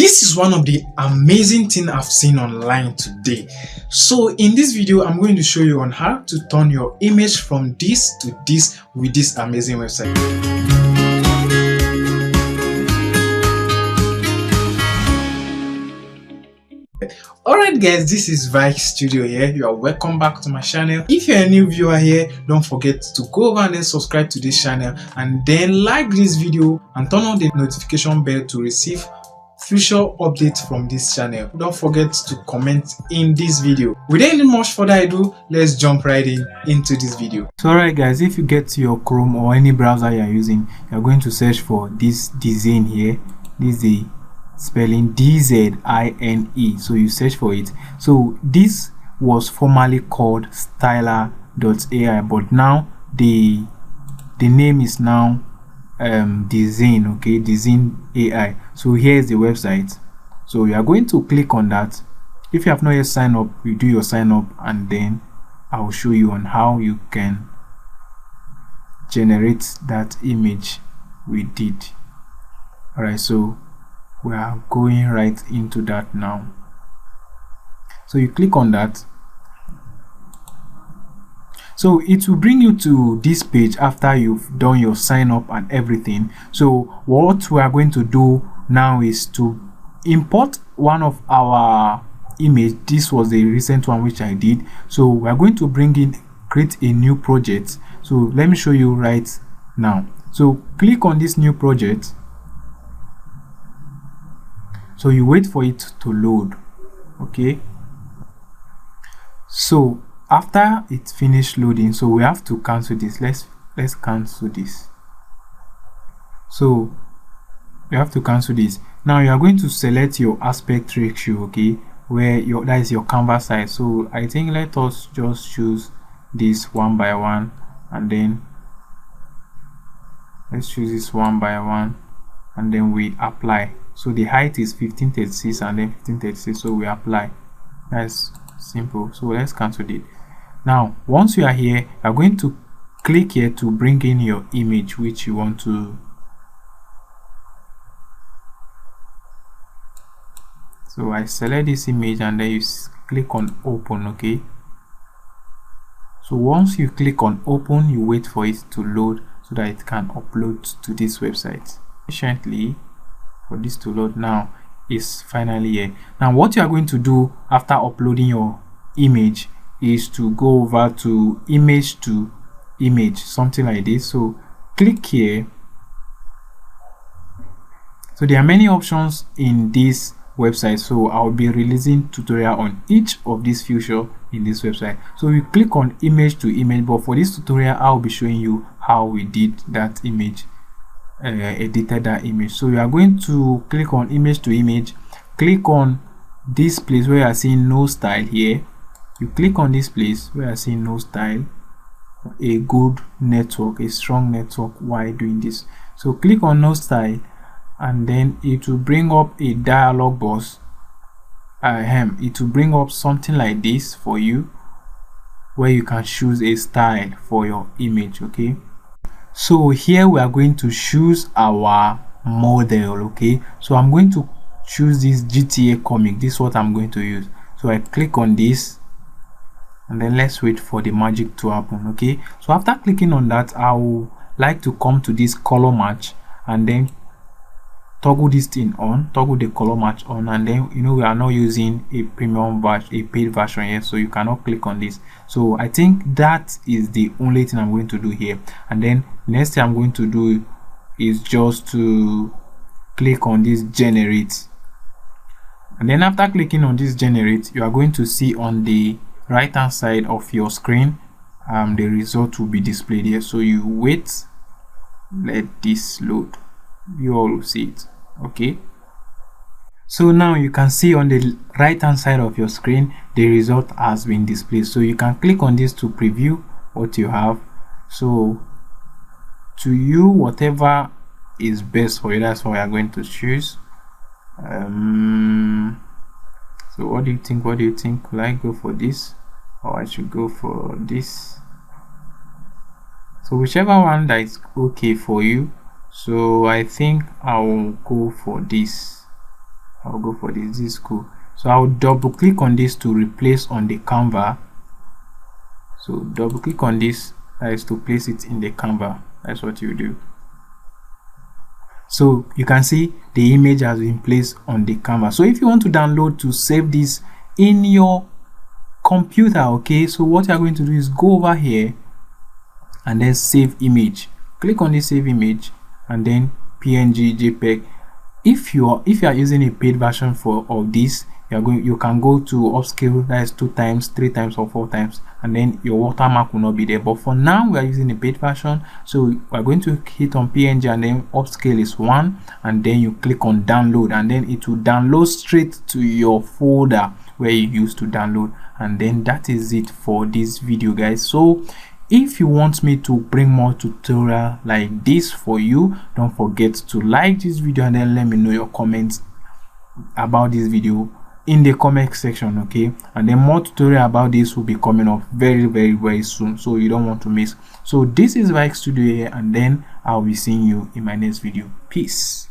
This is one of the amazing things I've seen online today. So in this video, I'm going to show you on how to turn your image from this to this with this amazing website. Alright guys, this is Vike Studio here. You are welcome back to my channel. If you're a new viewer here, don't forget to go over and then subscribe to this channel and then like this video and turn on the notification bell to receive future updates from this channel. Don't forget to comment in this video. Without any much further ado, let's jump right into this video. So alright guys, if you get to your Chrome or any browser you are using, you're going to search for this design here. This is the spelling D-Z-I-N-E. So you search for it. So this was formerly called styler.ai, but now the name is now design, okay, design AI. So here's the website. So you are going to click on that. If you have not yet signed up, you do your sign up and then I'll show you on how you can generate that image we did. All right, so we are going right into that now. So you click on that. So it will bring you to this page after you've done your sign up and everything. So what we are going to do now is to import one of our image. This was the recent one which I did. So we are going to create a new project. So let me show you right now. So click on this new project. So you wait for it to load. Okay, so after it finished loading, so we have to cancel this. Let's cancel this. So you have to cancel this. Now you are going to select your aspect ratio, okay, where that is your canvas size. So I think let us just choose this 1:1 and then let's choose this 1:1 and then we apply. So the height is 1536 and then 1536, so we apply. That's simple. So let's cancel it. Now once you are here, you are going to click here to bring in your image which you want to. So I select this image and then you click on open. Okay, so once you click on open, you wait for it to load so that it can upload to this website. Patiently for this to load. Now is finally here. Now what you are going to do after uploading your image is to go over to image to image, something like this. So click here. So there are many options in this website, so I'll be releasing tutorial on each of these features in this website. So you click on image to image, but for this tutorial I'll be showing you how we did that image, edited that image. So you are going to click on image to image, click on this place where you are seeing no style here. You click on this place where you are seeing no style, a good network, a strong network while doing this. So click on no style and then it will bring up a dialog box. It will bring up something like this for you where you can choose a style for your image. Okay, so here we are going to choose our model. Okay, so I'm going to choose this GTA comic. This is what I'm going to use. So I click on this and then let's wait for the magic to happen. Okay, so after clicking on that, I would like to come to this color match and then toggle this thing on, toggle the color match on, and then we are not using a premium version, a paid version here, so you cannot click on this. So I think that is the only thing I'm going to do here. And then next thing I'm going to do is just to click on this generate, and then after clicking on this generate, you are going to see on the right hand side of your screen the result will be displayed here. So you wait, let this load, you all will see it. Okay, so now you can see on the right hand side of your screen the result has been displayed. So you can click on this to preview what you have. So to you, whatever is best for you, that's what we are going to choose. So what do you think? Will I go for this or I should go for this? So whichever one that is okay for you. So I think I will go for this. I'll go for this. This is cool. So I'll double click on this to replace on the Canva. So double click on this, that is to place it in the Canva. That's what you do. So you can see the image has been placed on the Canva. So if you want to download to save this in your computer, okay, so what you're going to do is go over here and then save image. Click on the save image and then PNG, JPEG. If you are using a paid version of this, you can go to upscale, that is 2 times, 3 times, or 4 times, and then your watermark will not be there. But for now, we are using a paid version, so we're going to hit on PNG and then upscale is 1, and then you click on download, and then it will download straight to your folder where you used to download. And then that is it for this video, guys. So if you want me to bring more tutorial like this for you, don't forget to like this video and then let me know your comments about this video in the comment section, okay? And then more tutorial about this will be coming up very soon, so you don't want to miss. So this is Vike Studio here, and then I'll be seeing you in my next video. Peace.